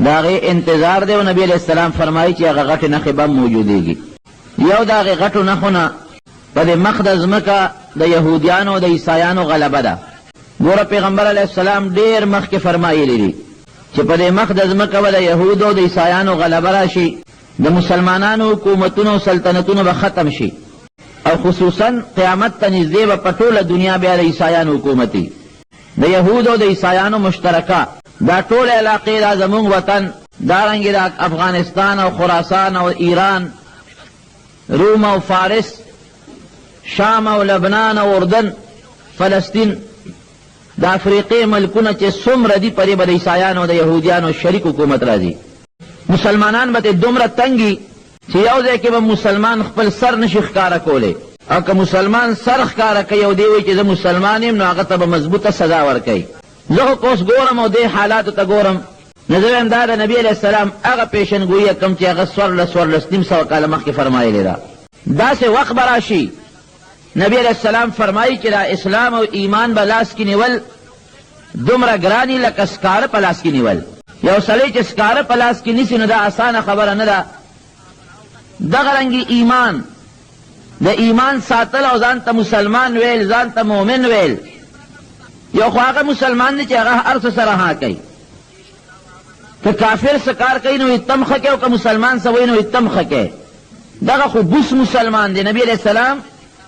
داغه انتظار دی او نبی علیہ السلام فرمایي چې هغه غټ نخې به موجودېږي. یو داغه غټو نخونه په دې مخ د ځمکه د یهودیانو د عیسایانو غلبه ده. ګوره پیغمبر علیه السلام ډېر مخکې فرمایلی دي چې په دې مخ د ځمکه به د یهودو د عیسایانو غلبه راشي، د مسلمانانو حکومتونو او سلطنتونو به ختم شي، او خصوصا قیامت ته نږدې به په ټوله دنیا بیا د عیسایانو حکومتي، د یهودو او د عیسایانو مشترکه دا ټول علاقې دا زمونږ وطن، دارنګې دا افغانستان او خراسان او ایران، روم او فارس، شام او لبنان او اردن، فلسطین، د افریقې ملکونه چې څومره دي پرې به د عیسایانو او د یهودیانو شریک حکومت راځي. مسلمانان به دومره تنګي چې یو ځای کې به مسلمان خپل سر نشي ښکاره کولی، او که مسلمان سر ښکاره کوي او دی وایي چې زه مسلمان یم، نو هغه ته به مضبوطه سزا ورکوي. زه خو اوس ګورم او دې حالاتو ته ګورم، نو زه وایم دا د نبي علیه السلام هغه پیشنګویي کوم چې هغه 1400 نیم سوه کاله مخکې فرمایلې ده. داسې وخت به راشي نبی علیہ السلام فرمائی کہ دا اسلام او ایمان بلاس کی نیول دومره گرانی لکه سکاره پلاس کی نیول. یو سړی چې سکاره پلاس کی نیسی نو دا آسانه خبره نه ده. دغه رنګي ایمان، د ایمان ساتل او ځان ته مسلمان ویل، ځان ته مؤمن ویل، یو خو هغه مسلمان دی چې هغه هر څه سره ها کوي. که کافر څه کار کوي نو تم ښه کوي، او که مسلمان څه وایي نو تم ښه کوي. دغه خو بوس مسلمان دی. نبی علیہ السلام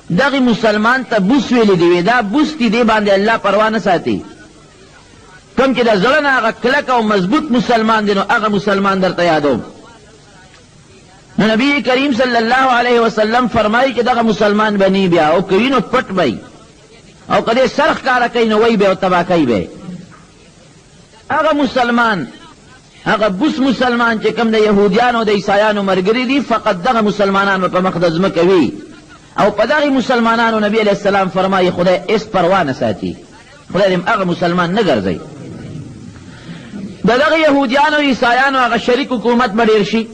دغه مسلمان ته بوس ویلی دی، دا بوس دی دی باندې الله پروا نه ساتي. کوم چې د زړه نه هغه کلک او مضبوط مسلمان دی نو هغه مسلمان درته یادوم. نو نبی کریم صلی الله علیه وسلم فرمایي چې دغه مسلمان به نی بیا، او کوي نو پټ بی، او کدی سرخ کاره کوي نو وی به او تبا کوي به. هغه مسلمان، هغه بوس مسلمان چې کوم د یهودیانو د عیسایانو مرګري دي، فقط دغه مسلمانانو په مخ د ځمکه وي، او په دغه مسلمانانو نبی علیہ السلام فرمایي خدای اس پروا نه ساتي، خدای دې هغه مسلمان نه ګرځي. د دغه یهودیانو عیسایانو هغه شریک حکومت به ډېر شي،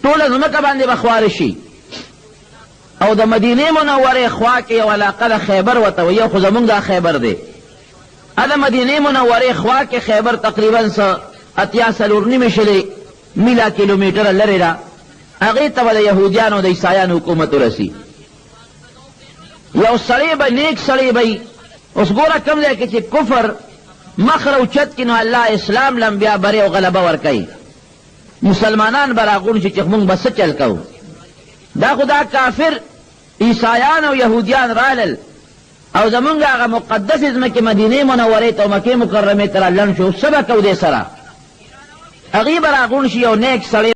ټوله ځمکه باندې به خواره شي، او د مدینې منورې خوا کې یو علاقه د خیبر ورته وایي، خو زمونږ دا خیبر دی. د مدینې منورې خوا کې خیبر تقریبا 84 میله کیلومیټره لرې ده. هغې ته به د یهودیانو د عیسایانو حکومت ورسي. یو سړی به نیک سړی به اوس ګوره کوم ځای کې چې کفر مخ راوچت کړي نو الله اسلام لم بیا برې او غلبه ورکوي. مسلمانان به راغون شي چې موږ به څه چل کوو. دا خو دا کافر عیسایان او یهودیان رالل او زمونږ هغه مقدس ځمکې مدینې منورې ته او مکې مکرمې ته رالن شو، څه به کوو دې سره؟ هغې به راغون شي یو نیک سړی